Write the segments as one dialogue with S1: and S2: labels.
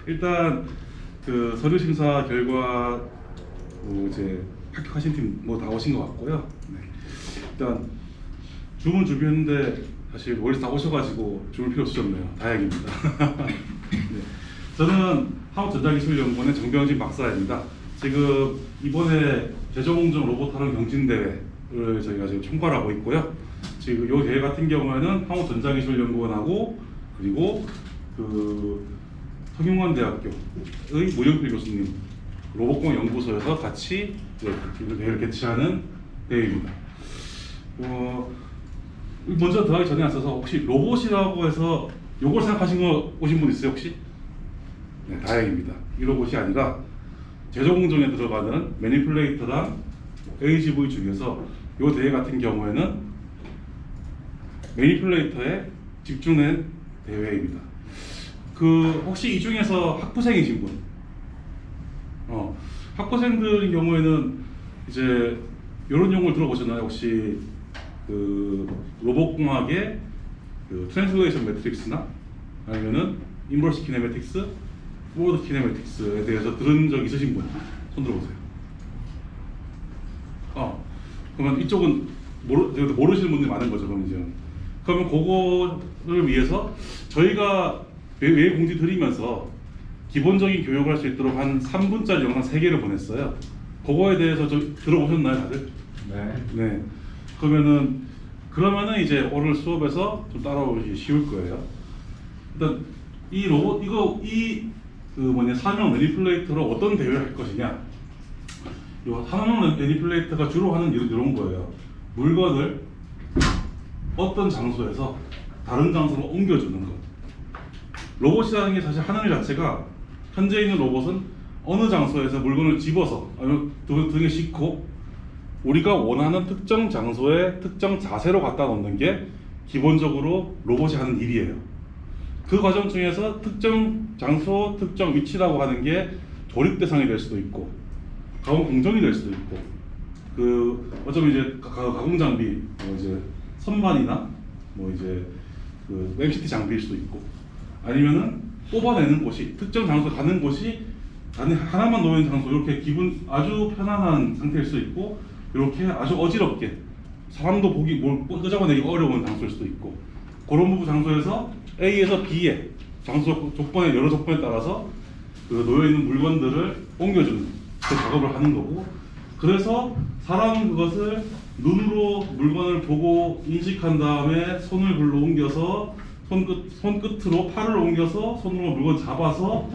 S1: 일단 그 서류 심사 결과 이제 합격하신 팀 뭐 다 오신 것 같고요. 네. 일단 주문 준비했는데 사실 멀리서 다 오셔가지고 주물 필요 없으셨네요. 다행입니다. 네. 저는 한국전자기술연구원의 정병진 박사입니다. 지금 이번에 제조공정 로봇 활용 경진대회를 저희가 지금 총괄하고 있고요. 지금 이 대회 같은 경우에는 한국전자기술연구원하고 그리고 그 성균관대학교의 문영필 교수님 로봇공학 연구소에서 같이 이 대회를 개최하는 대회입니다. 먼저 들어가기 전에 앞서서 혹시 로봇이라고 해서 요걸 생각하신 거 오신 분 있어요 혹시? 네, 다행입니다. 이 로봇이 아니라 제조 공정에 들어가는 매니플레이터랑 AGV 중에서 이 대회 같은 경우에는 매니플레이터에 집중된 대회입니다. 그 혹시 이 중에서 학부생이신 분? 학부생들인 경우에는 이제 이런 용어를 들어보셨나요? 혹시 그 로봇공학의 그 트랜슬레이션 매트릭스나 아니면은 인버스 키네매틱스, 포워드 키네매틱스에 대해서 들은 적 있으신 분? 손 들어보세요. 그러면 이쪽은 모르시는 분들이 많은 거죠, 그럼 이제. 그러면 그거를 위해서 저희가 외 공지 드리면서 기본적인 교육을 할 수 있도록 한 3분짜리 영상 3개를 보냈어요. 그거에 대해서 좀 들어보셨나요, 다들? 네. 그러면은 이제 오늘 수업에서 좀 따라오기 쉬울 거예요. 일단 이 로봇 산업 매니플레이터로 어떤 대회를 할 것이냐. 이 산업 매니플레이터가 주로 하는 일은 이런 거예요. 물건을 어떤 장소에서 다른 장소로 옮겨주는 것. 로봇이라는 게 사실 하는 일 자체가 현재 있는 로봇은 어느 장소에서 물건을 집어서 아니면 등에 싣고 우리가 원하는 특정 장소에 특정 자세로 갖다 놓는 게 기본적으로 로봇이 하는 일이에요. 그 과정 중에서 특정 장소, 특정 위치라고 하는 게 조립 대상이 될 수도 있고 가공 공정이 될 수도 있고 어쩌면 이제 가공 장비 이제 선반이나 이제 그 MCT 장비일 수도 있고 아니면은 뽑아내는 곳이 특정 장소 가는 곳이 하나만 놓인 장소 이렇게 기분 아주 편안한 상태일 수도 있고 이렇게 아주 어지럽게 사람도 보기 끄적어내기 어려운 장소일 수도 있고 그런 부분 장소에서 A에서 B에 장소 조건에 여러 조건에 따라서 그 놓여 있는 물건들을 옮겨주는 그 작업을 하는 거고 그래서 사람은 그것을 눈으로 물건을 보고 인식한 다음에 손을 글로 옮겨서 손끝으로 팔을 옮겨서 손으로 물건 잡아서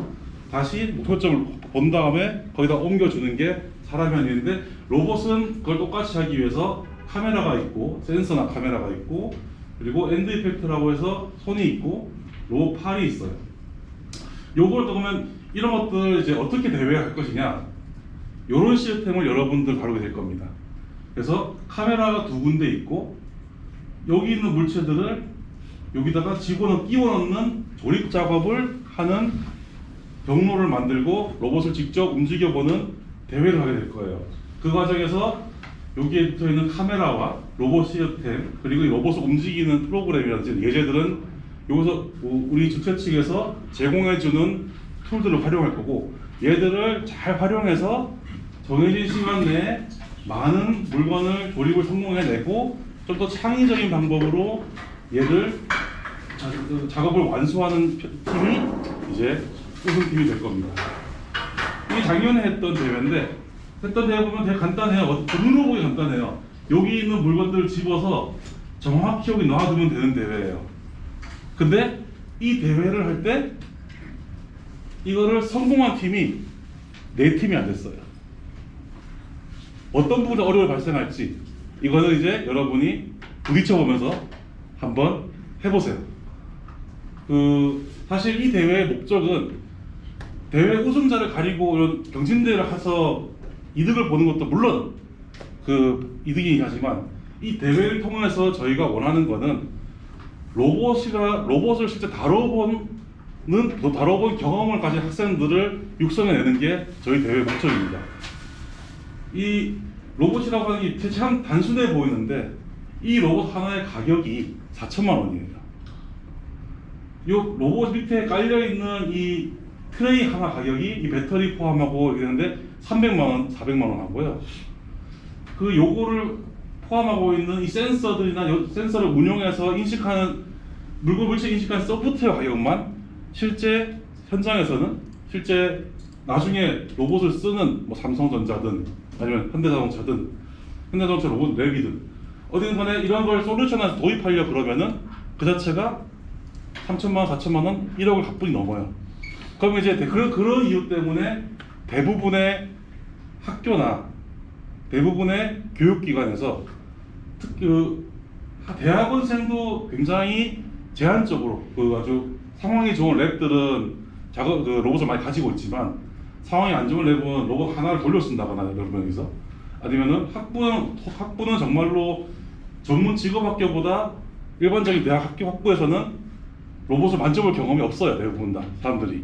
S1: 다시 목표점을 본 다음에 거기다 옮겨주는 게 사람이 하는 일인데 로봇은 그걸 똑같이 하기 위해서 카메라가 있고 센서나 카메라가 있고 그리고 엔드 이펙트라고 해서 손이 있고 로봇 팔이 있어요. 요걸 그러면 이런 것들 이제 어떻게 대회할 것이냐 요런 시스템을 여러분들 다루게 될 겁니다. 그래서 카메라가 2군데 있고 여기 있는 물체들을 여기다가 끼워 넣는 조립 작업을 하는 경로를 만들고 로봇을 직접 움직여보는 대회를 하게 될 거예요. 그 과정에서 여기에 붙어있는 카메라와 로봇 시스템 그리고 이 로봇을 움직이는 프로그램이라든지 예제들은 여기서 우리 주최 측에서 제공해주는 툴들을 활용할 거고 얘들을 잘 활용해서 정해진 시간 내에 많은 물건을 조립을 성공해내고 좀 더 창의적인 방법으로 얘를 작업을 완수하는 팀이 이제 우승팀이 될 겁니다. 이게 작년에 했던 대회인데 했던 대회 보면 되게 간단해요. 눈으로 보기 간단해요. 여기 있는 물건들을 집어서 정확히 여기 놔두면 되는 대회예요. 근데 이 대회를 할 때 이거를 성공한 팀이 4팀이 안 됐어요. 어떤 부분에 어려움이 발생할지 이거는 이제 여러분이 부딪혀보면서 한번 해보세요. 사실 이 대회의 목적은 대회 우승자를 가리고 이런 경진대회를 해서 이득을 보는 것도 물론 이득이긴 하지만 이 대회를 통해서 저희가 원하는 거는 로봇을 실제 다뤄본 경험을 가진 학생들을 육성해내는 게 저희 대회 목적입니다. 이 로봇이라고 하는 게 참 단순해 보이는데 이 로봇 하나의 가격이 4천만 원이에요. 이 로봇 밑에 깔려있는 이 트레이 하나 가격이 이 배터리 포함하고 이러는데 300만 원, 400만 원 하고요. 그 요거를 포함하고 있는 이 센서들이나 센서를 운용해서 인식하는 물체 인식하는 소프트웨어 가격만 실제 현장에서는 실제 나중에 로봇을 쓰는 뭐 삼성전자든 아니면 현대자동차든 현대자동차 로봇 랩이든 어디든 간에 이런 걸 솔루션에서 도입하려 그러면은 그 자체가 3천만 원, 4천만 원, 1억을 가뿐히 넘어요. 그럼 이제 그런 이유 때문에 대부분의 학교나 대부분의 교육기관에서 대학원생도 굉장히 제한적으로 아주 상황이 좋은 랩들은 로봇을 많이 가지고 있지만 상황이 안 좋은 랩은 로봇 하나를 돌려 쓴다거나 여러 명이서 아니면은 학부는 정말로 전문 직업학교보다 일반적인 대학 학부에서는 로봇을 만져볼 경험이 없어요. 대부분 다 사람들이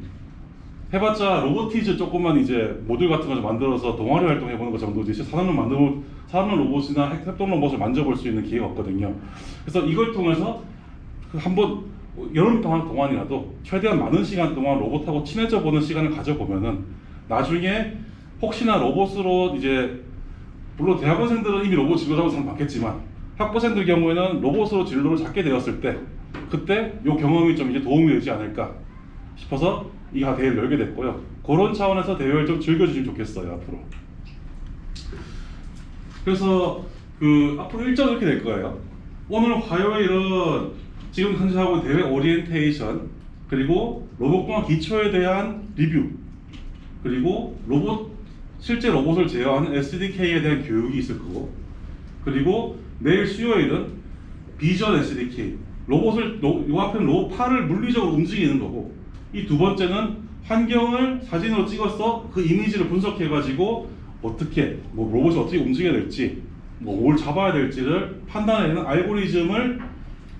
S1: 해봤자 로보티즈 조금만 이제 모듈 같은 거 좀 만들어서 동아리 활동해보는 것 정도지 사람 로봇이나 협동 로봇을 만져볼 수 있는 기회가 없거든요. 그래서 이걸 통해서 한번 여름 동안이라도 최대한 많은 시간 동안 로봇하고 친해져 보는 시간을 가져보면은 나중에 혹시나 로봇으로 이제 물론 대학원생들은 이미 로봇 진로자고 사람 많겠지만 학부생들 경우에는 로봇으로 진로를 잡게 되었을 때 그때 이 경험이 좀 이제 도움이 되지 않을까 싶어서 이 대회를 열게 됐고요. 그런 차원에서 대회를 좀 즐겨주시면 좋겠어요 앞으로. 그래서 앞으로 일정은 이렇게 될 거예요. 오늘 화요일은 지금 현재 하고 있는 대회 오리엔테이션, 그리고 로봇공학 기초에 대한 리뷰, 그리고 실제 로봇을 제어하는 SDK에 대한 교육이 있을 거고, 그리고 내일 수요일은 비전 SDK, 요 앞에는 로봇팔을 물리적으로 움직이는 거고, 이 두 번째는 환경을 사진으로 찍어서 그 이미지를 분석해가지고 어떻게 로봇이 어떻게 움직여야 될지, 뭘 잡아야 될지를 판단해내는 알고리즘을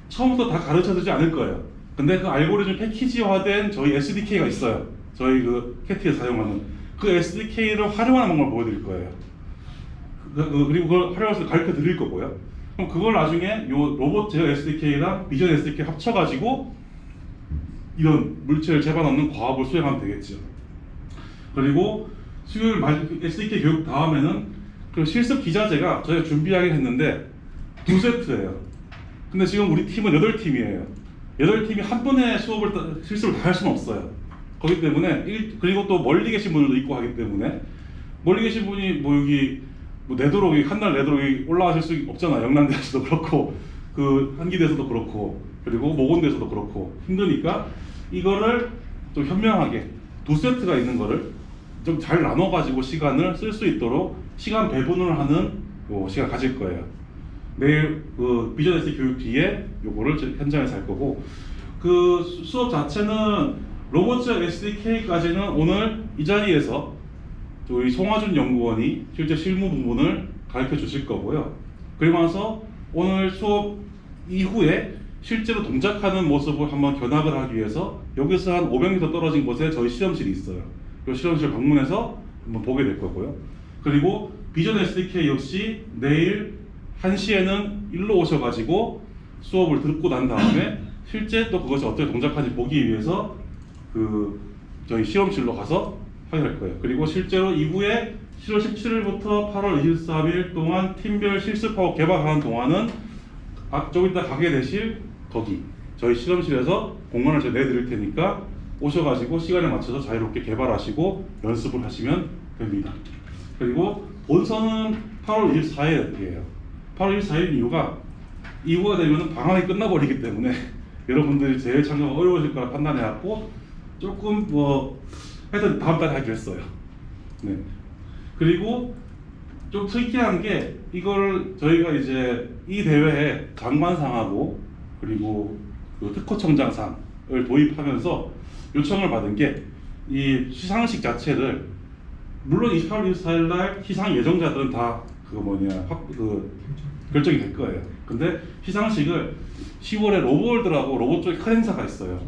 S1: 처음부터 다 가르쳐주지 않을 거예요. 근데 그 알고리즘 패키지화된 저희 SDK가 있어요. 저희 캣티에 사용하는 그 SDK를 활용하는 방법을 보여드릴 거예요. 그리고 그걸 활용해서 가르쳐 드릴 거고요. 그럼 그걸 나중에 요 로봇 제어 SDK랑 비전 SDK 합쳐가지고 이런 물체를 재반하는 과업을 수행하면 되겠죠. 그리고 수요일 SDK 교육 다음에는 그 실습 기자재가 저희가 준비하긴 했는데 2세트예요. 근데 지금 우리 팀은 8팀이에요. 8팀이 한 번에 실습을 다 할 수는 없어요. 그렇기 때문에 그리고 또 멀리 계신 분들도 있고 하기 때문에 멀리 계신 분이 여기 내도록이 한날 내도록이 올라가실 수 없잖아. 영남대에서도 그렇고 한기대에서도 그렇고 그리고 모건대에서도 그렇고 힘드니까 이거를 좀 현명하게 2세트가 있는 거를 좀 잘 나눠가지고 시간을 쓸 수 있도록 시간 배분을 하는 시간 가질 거예요. 내일 비전 SDK 교육 뒤에 요거를 현장에서 할 거고, 수업 자체는 로봇 SDK까지는 오늘 이 자리에서 우리 송하준 연구원이 실제 실무 부분을 가르쳐 주실 거고요. 그리고 나서 오늘 수업 이후에 실제로 동작하는 모습을 한번 견학을 하기 위해서 여기서 한 500m 떨어진 곳에 저희 실험실이 있어요. 그 실험실 방문해서 한번 보게 될 거고요. 그리고 비전 SDK 역시 내일 1시에는 일로 오셔가지고 수업을 듣고 난 다음에 실제 또 그것이 어떻게 동작하는지 보기 위해서 저희 실험실로 가서 확인할 거예요. 그리고 실제로 이후에 7월 17일부터 8월 23일 동안 팀별 실습하고 개발하는 동안은 좀 이따 가게 되실 거기 저희 실험실에서 공간을 제가 내드릴 테니까 오셔가지고 시간에 맞춰서 자유롭게 개발하시고 연습을 하시면 됩니다. 그리고 본선은 8월 24일이에요. 8월 24일 이유가 이후가 되면 방학이 끝나버리기 때문에 여러분들이 제일 참가가 어려우실 거라 판단해갖고 조금 하여튼 다음 달에 하기로 했어요. 네. 그리고 좀 특이한 게 이걸 저희가 이제 이 대회에 장관상하고 그리고 특허청장상을 도입하면서 요청을 받은 게 이 시상식 자체를 물론 28월 24일 날 시상 예정자들은 다 결정이 될 거예요. 근데 시상식을 10월에 로보월드라고 로봇 쪽에 큰 행사가 있어요.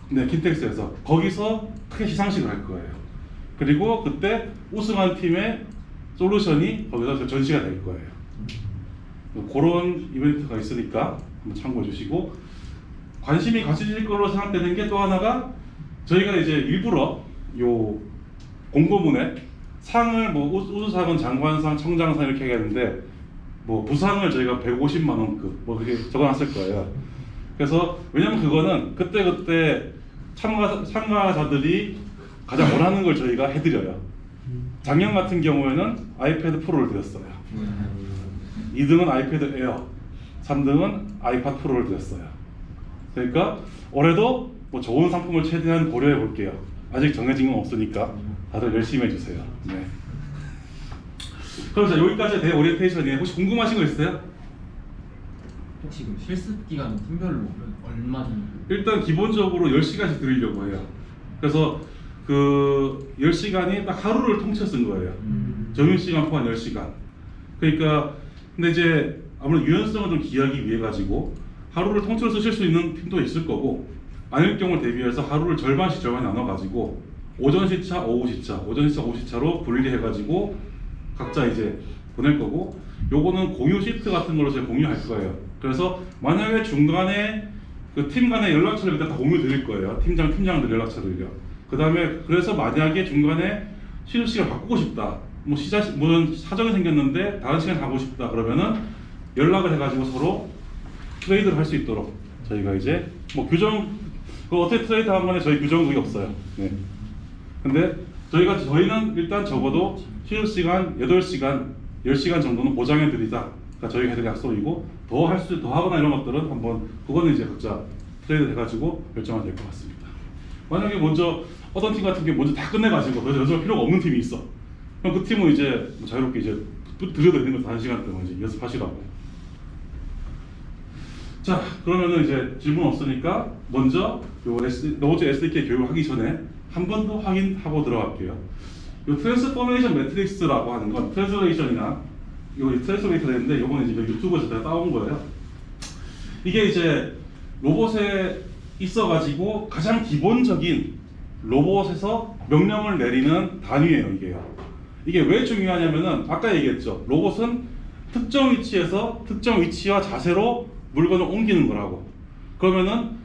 S1: 네, 킨텍스에서 거기서 크게 시상식을 할 거예요. 그리고 그때 우승한 팀의 솔루션이 거기서 전시가 될 거예요. 그런 이벤트가 있으니까 한번 참고해 주시고, 관심이 가지실 걸로 생각되는 게 또 하나가 저희가 이제 일부러 요 공고문에 상을 뭐 우수상은 장관상, 청장상 이렇게 하겠는데 뭐 부상을 저희가 150만 원급 뭐 그렇게 적어놨을 거예요. 그래서 왜냐면 그거는 그때 참가자들이 가장 원하는 걸 저희가 해드려요. 작년 같은 경우에는 아이패드 프로를 드렸어요. 2등은 아이패드 에어, 3등은 아이팟 프로를 드렸어요. 그러니까 올해도 뭐 좋은 상품을 최대한 고려해 볼게요. 아직 정해진 건 없으니까 다들 열심히 해주세요. 네. 그럼 자, 여기까지 대 오리엔테이션이에요. 혹시 궁금하신 거 있어요?
S2: 혹시 그 실습 기간 팀별로 얼마 정도?
S1: 일단 기본적으로 10시간씩 드리려고 해요. 그래서 그 10시간이 딱 하루를 통째 쓴 거예요. 점심시간 포함 10시간. 그러니까 근데 이제 아무래도 유연성을 좀 기하기 위해 가지고 하루를 통째로 쓰실 수 있는 팀도 있을 거고 아닐 경우를 대비해서 하루를 절반씩 나눠 가지고 오전 시차, 오후 시차, 오전 시차, 오후 시차로 분리해 가지고 각자 이제 보낼 거고 요거는 공유 시트 같은 걸로 제가 공유할 거예요. 그래서 만약에 중간에 그 팀 간의 연락처를 그때 다 공유 드릴 거예요. 팀장들 연락처를요. 그 다음에 그래서 만약에 중간에 시급 시간 바꾸고 싶다. 뭐 무슨 사정이 생겼는데 다른 시간 가고 싶다. 그러면은 연락을 해가지고 서로 트레이드를 할 수 있도록 저희가 이제 뭐 규정 그 어떻게 트레이드 한 번에 저희 규정은 그게 없어요. 네. 근데 저희는 일단 적어도 시급 시간 8시간, 10시간 정도는 보장해 드리자. 그러니까 저희가 해드릴 약속이고 더 하거나 이런 것들은 한번 그거는 이제 각자 트레이드 해가지고 결정하면 될 것 같습니다. 만약에 먼저 어떤 팀 같은 경우 먼저 다 끝내가지고 더 연습할 필요가 없는 팀이 있어. 그럼 그 팀은 이제 뭐 자유롭게 이제 들여드리는 거 1시간 동안 이제 연습하시라고. 자, 그러면은 이제 질문 없으니까 먼저 요 로봇 SDK 교육하기 전에 한 번 더 확인하고 들어갈게요. 요 트랜스포메이션 매트릭스라고 하는 건 트랜슬레이션이나 요 트랜스레이터가 있는데 요거는 이제 유튜브에서 제가 따온 거예요. 이게 이제 로봇에 있어가지고 가장 기본적인 로봇에서 명령을 내리는 단위예요. 이게 왜 중요하냐면은 아까 얘기했죠. 로봇은 특정 위치에서 특정 위치와 자세로 물건을 옮기는 거라고. 그러면은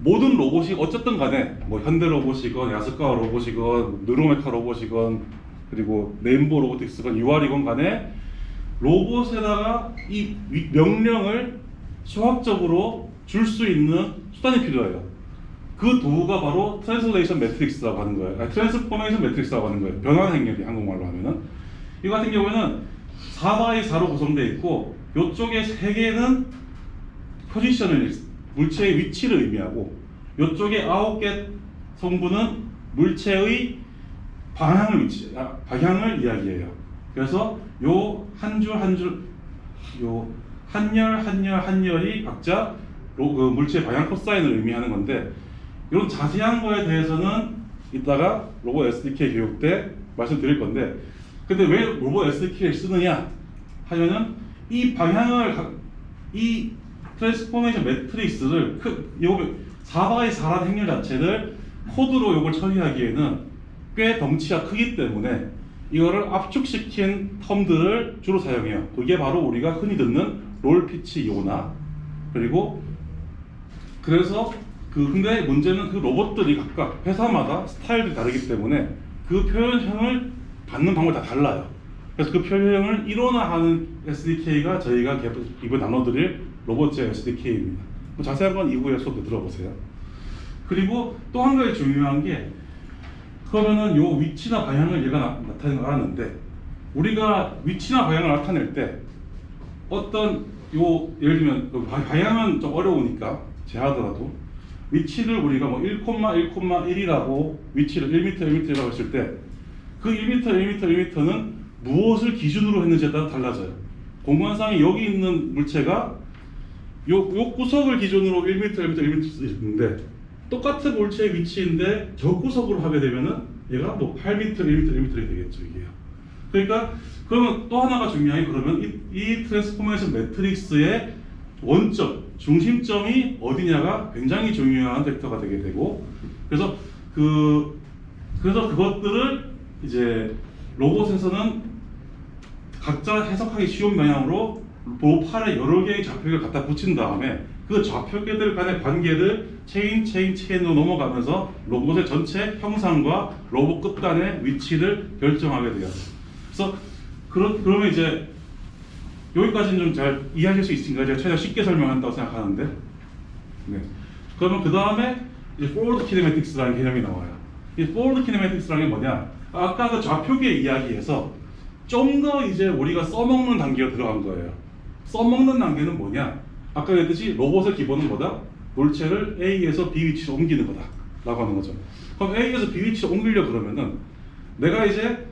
S1: 모든 로봇이 어쨌든 간에 뭐 현대 로봇이건 야스카와 로봇이건 느로메카 로봇이건 그리고 네임보 로보틱스건 UR이건 간에 로봇에다가 이 명령을 수학적으로 줄 수 있는 수단이 필요해요. 그 도구가 바로 트랜슬레이션 매트릭스라고 하는 거예요. 트랜스포메이션 매트릭스라고 하는 거예요. 변환 행렬이 한국말로 하면은. 이 같은 경우에는 4x4로 구성되어 있고 이쪽에 3개는 포지션을 물체의 위치를 의미하고 이쪽에 9개 성분은 물체의 방향을 이야기해요. 그래서 요 한 줄 한 줄 요 한 열이 각자 그 물체의 방향 코사인을 의미하는 건데 이런 자세한 거에 대해서는 이따가 로봇 SDK 교육 때 말씀드릴 건데 근데 왜 로봇 SDK를 쓰느냐 하면은 이 방향을 이 트랜스포메이션 매트릭스를 요 4x4라는 행렬 자체를 코드로 요걸 처리하기에는 꽤 덩치가 크기 때문에 이거를 압축시킨 텀들을 주로 사용해요. 그게 바로 우리가 흔히 듣는 롤 피치 요나 그리고 그래서 근데 문제는 그 로봇들이 각각 회사마다 스타일이 다르기 때문에 그 표현형을 받는 방법이 다 달라요. 그래서 그 표현형을 일원화하는 SDK가 저희가 이번 나눠드릴 로봇 SDK입니다. 뭐 자세한 건 이후에 수업 때 들어보세요. 그리고 또 한 가지 중요한 게 그러면은 요 위치나 방향을 얘가 나타내는 걸 알았는데 우리가 위치나 방향을 나타낼 때 어떤 예를 들면 방향은 좀 어려우니까 제하더라도 위치를 우리가 뭐 1,1,1이라고 위치를 1m, 1m라고 했을 때 그 1m, 1m, 1m는 무엇을 기준으로 했는지에 따라 달라져요. 공간상에 여기 있는 물체가 요 구석을 기준으로 1m, 1m, 1m 있는데 똑같은 물체의 위치인데 저 구석으로 하게 되면은 얘가 뭐 8m, 1m, 1m이 되겠죠 이게요. 그러니까 그러면 또 하나가 중요한 게 그러면 이 트랜스포메이션 매트릭스의 원점, 중심점이 어디냐가 굉장히 중요한 벡터가 되게 되고 그래서 그것들을 이제 로봇에서는 각자 해석하기 쉬운 방향으로 팔에 여러 개의 좌표계를 갖다 붙인 다음에 그 좌표계들 간의 관계를 체인으로 넘어가면서 로봇의 전체 형상과 로봇 끝단의 위치를 결정하게 돼요. 그래서 그러면 이제 여기까지는 좀 잘 이해하실 수 있으니까 제가 최대한 쉽게 설명한다고 생각하는데, 네. 그러면 그 다음에 이제 forward kinematics라는 개념이 나와요. 이 forward kinematics라는 게 뭐냐? 아까 그 좌표계 이야기에서 좀 더 이제 우리가 써먹는 단계가 들어간 거예요. 써먹는 단계는 뭐냐? 아까 그랬듯이 로봇의 기본은 뭐다? 물체를 A에서 B 위치로 옮기는 거다 라고 하는 거죠. 그럼 A에서 B 위치로 옮기려 그러면은 내가 이제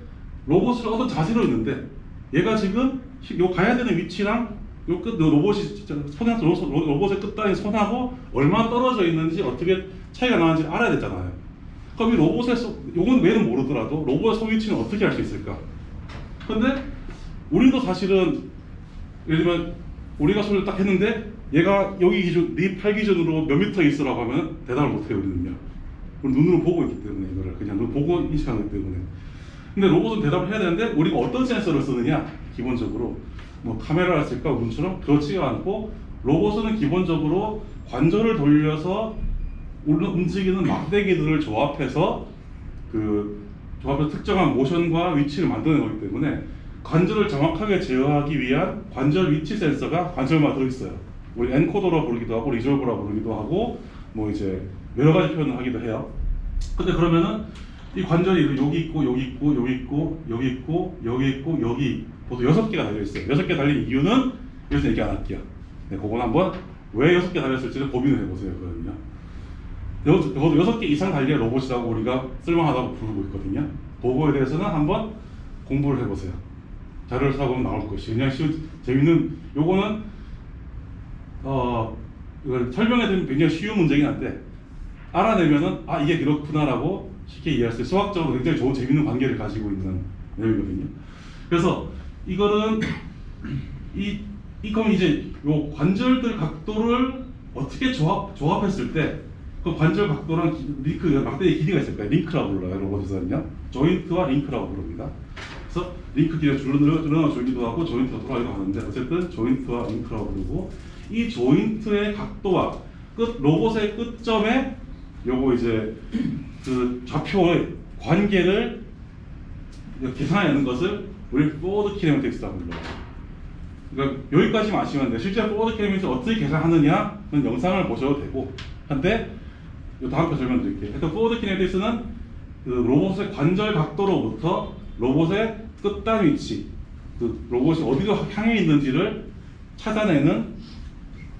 S1: 로봇을 어떤 자세로 있는데 얘가 지금 요 가야 되는 위치랑 요 로봇이 로봇의 끝단이 손하고 얼마나 떨어져 있는지 어떻게 차이가 나는지 알아야 되잖아요. 그럼 이 로봇의 요건 왜는 모르더라도 로봇의 손 위치는 어떻게 알 수 있을까? 근데 우리도 사실은 예를 들면 우리가 손을 딱 했는데 얘가 여기 기준, 네 팔 기준으로 몇 미터 있으라고 하면 대답을 못해요, 우리는요. 우리 눈으로 보고 있기 때문에 이거를 그냥 눈 보고 인식하기 때문에. 근데 로봇은 대답을 해야 되는데 우리가 어떤 센서를 쓰느냐? 기본적으로 뭐 카메라를 쓸까 눈처럼 그렇지가 않고 로봇은 기본적으로 관절을 돌려서 움직이는 막대기들을 조합해서 특정한 모션과 위치를 만드는 거기 때문에 관절을 정확하게 제어하기 위한 관절 위치 센서가 관절마다 들어있어요. 우리 엔코더라 부르기도 하고 리졸버라 부르기도 하고 뭐 이제 여러 가지 표현을 하기도 해요. 근데 그러면은 이 관절이 여기 있고 여기 있고 여기 있고 여기 있고 여기 있고 여기 보통 6개가 달려있어요. 6개 달린 이유는 여기서 얘기 안 할게요. 네, 그건 한번 왜 6개 달렸을지를 고민을 해보세요. 그거는요. 적어도 6개 이상 달린 로봇이라고 우리가 쓸만하다고 부르고 있거든요. 그거에 대해서는 한번 공부를 해보세요. 자료를 사보면 나올 것이 그냥 재밌는 요거는 이걸 설명해드리면 굉장히 쉬운 문제긴 한데 알아내면은 아 이게 그렇구나라고 쉽게 이해할 수 있어요. 수학적으로 굉장히 좋은 재밌는 관계를 가지고 있는 내용이거든요. 그래서 이거는 그럼 이제 요 관절들 각도를 어떻게 조합했을 때 그 관절 각도랑 링크 막대기 길이가 있을 거예요. 링크라고 불러요. 로봇에서는요. 조인트와 링크라고 부릅니다. 그래서 링크 길이가 줄기도 하고 조인트가 돌아가기도 하는데 어쨌든 조인트와 링크라고 부르고 이 조인트의 각도와 로봇의 끝점에 요거 이제 그 좌표의 관계를 계산하는 것을 우리 forward kinematics라고 불러요. 그러니까 여기까지만 아시면 돼요. 실제 forward kinematics 어떻게 계산하느냐는 영상을 보셔도 되고 한데 이 다음 거 설명드릴게요. 하여튼 forward kinematics는 그 로봇의 관절 각도로부터 로봇의 끝단 위치, 그 로봇이 어디로 향해 있는지를 찾아내는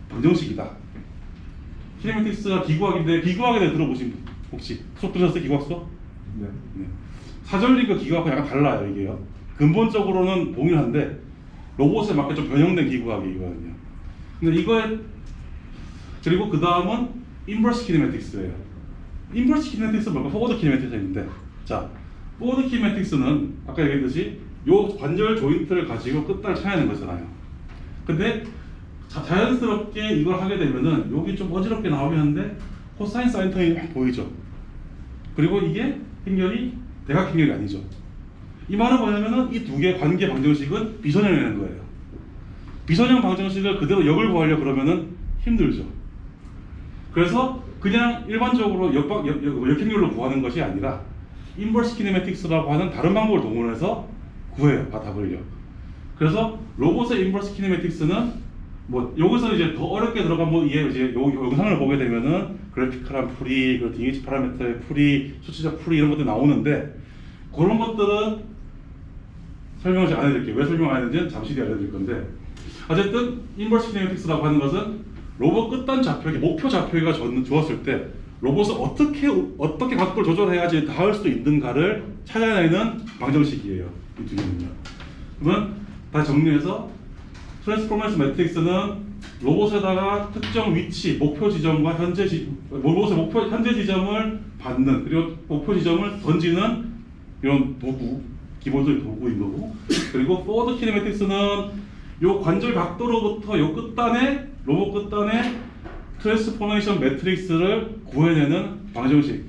S1: 방정식이다. 키네매틱스가 기구학인데 기구학에 대해 들어보신 분 혹시 수업 들으셨어요? 기구학 수업?
S2: 네.
S1: 네. 사전링크 기구학과 약간 달라요 이게요. 근본적으로는 동일한데 로봇에 맞게 좀 변형된 기구학이거든요. 근데 이거에 그리고 그 다음은 인버스 키네매틱스예요. 인버스 키네매틱스는 뭔가 포워드 키네매틱스인데 자 포워드 키네매틱스는 아까 얘기했듯이 요 관절 조인트를 가지고 끝단을 찾아내는 거잖아요. 근데 자연스럽게 이걸 하게 되면은 여기 좀 어지럽게 나오긴 한데 코사인 사인 턴이 보이죠. 그리고 이게 행렬이 대각행렬이 아니죠. 이 말은 뭐냐면은 이 두 개의 관계 방정식은 비선형이라는 거예요. 비선형 방정식을 그대로 역을 구하려 그러면은 힘들죠. 그래서 그냥 일반적으로 역행렬로 구하는 것이 아니라 인버스 키네매틱스라고 하는 다른 방법을 동원해서 구해요. 답을요. 그래서 로봇의 인버스 키네매틱스는 뭐 여기서 이제 더 어렵게 들어가면 이게 이제 요 영상을 보게 되면은 그래피컬한 풀이, 그리고 DH 파라미터의 풀이, 수치적 풀이 이런 것들이 나오는데 그런 것들은 설명을 안 해드릴게요. 왜 설명 안 했는지는 잠시 뒤에 알려드릴 건데 어쨌든 인버스 키네매틱스라고 하는 것은 로봇 끝단 좌표계, 목표 좌표계가 주었을 때 로봇을 어떻게 각도를 조절해야지 닿을 수 있는가를 찾아내는 방정식이에요. 이 두 개는요. 그러면 다시 정리해서 트랜스포머스 매트릭스는 로봇에다가 특정 위치, 목표 지점과 로봇의 현재 지점을 받는 그리고 목표 지점을 던지는 이런 도구, 기본적인 도구인 거고 그리고 포워드 키네매틱스는 요 관절 각도로부터 요 끝단에 로봇 끝단에 트랜스포메이션 매트릭스를 구해내는 방정식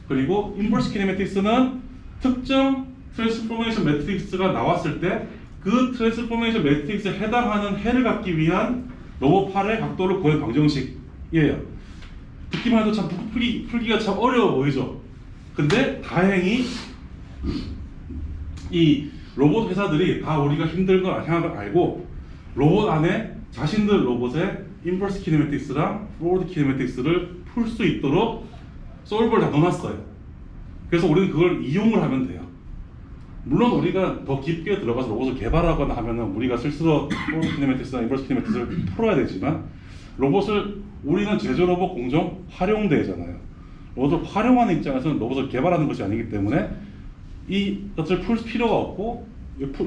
S1: 그리고 인버스 키네매틱스는 특정 트랜스포메이션 매트릭스가 나왔을 때 그 트랜스포메이션 매트릭스에 해당하는 해를 갖기 위한 로봇 팔의 각도를 구하는 방정식이에요. 듣기만 해도 참 풀기가 참 어려워 보이죠. 근데 다행히 이 로봇 회사들이 다 우리가 힘든 걸 알고 로봇 안에 자신들 로봇의 인버스 키네매틱스랑 포워드 키네매틱스를 풀 수 있도록 솔버를 다 넣어놨어요. 그래서 우리는 그걸 이용을 하면 돼요. 물론 우리가 더 깊게 들어가서 로봇을 개발하거나 하면은 우리가 스스로 포워드 키네매틱스나 인버스 키네매틱스를 풀어야 되지만 로봇을 우리는 제조 로봇 공정 활용대잖아요. 로봇을 활용하는 입장에서는 로봇을 개발하는 것이 아니기 때문에 이것을 풀 필요가 없고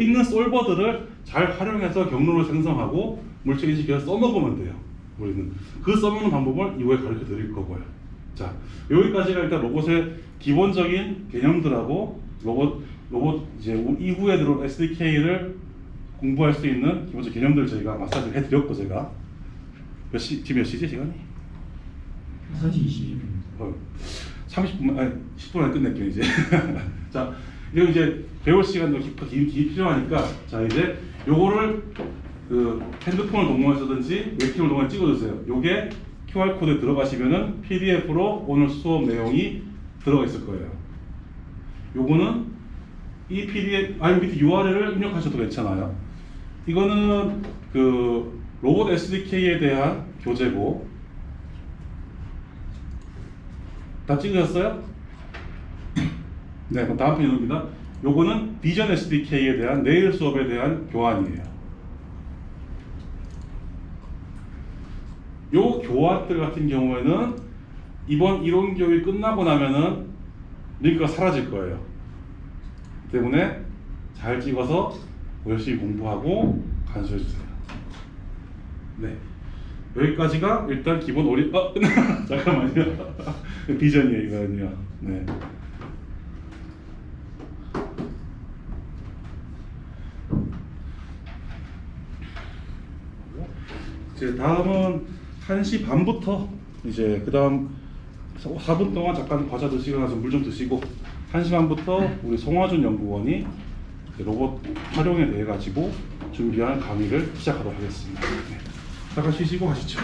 S1: 있는 솔버들을 잘 활용해서 경로를 생성하고 물질 인식해서 써먹으면 돼요. 우리는 그 써먹는 방법을 이후에 가르쳐 드릴 거고요. 자, 여기까지가 일단 로봇의 기본적인 개념들하고 로봇 이제 이후에 들어온 SDK를 공부할 수 있는 기본적 개념들을 저희가 마사지를 해드렸고 제가 지금 몇 시지 시간이?
S2: 1시 22분.
S1: 30분 아니 10분 안에 끝낼게요 이제. 자, 이거 이제 배울 시간도 필요하니까 자 이제 요거를 그 핸드폰을 동원해서든지 웹캠을 동원해 찍어주세요. 요게 QR 코드에 들어가시면은 PDF로 오늘 수업 내용이 들어가 있을 거예요. 요거는 이 PDF 아니 밑에 URL을 입력하셔도 괜찮아요. 이거는 그 로봇 SDK에 대한 교재고 다 찍으셨어요? 네, 그럼 다음 편입니다. 요거는 비전 SDK에 대한 내일 수업에 대한 교환이에요. 요 교환들 같은 경우에는 이번 이론 교육이 끝나고 나면은 링크가 사라질 거예요. 때문에 잘 찍어서 열심히 공부하고 간수해 주세요. 네, 여기까지가 일단 기본 끝나 잠깐만요. 비전이에요 이거는요. 네. 이제 다음은 1시 반부터 이제 그 다음 4분 동안 잠깐 과자 드시거나 물 좀 드시고 1시 반부터 우리 송화준 연구원이 로봇 활용에 대해 가지고 준비한 강의를 시작하도록 하겠습니다. 네. 잠깐 쉬시고 하시죠.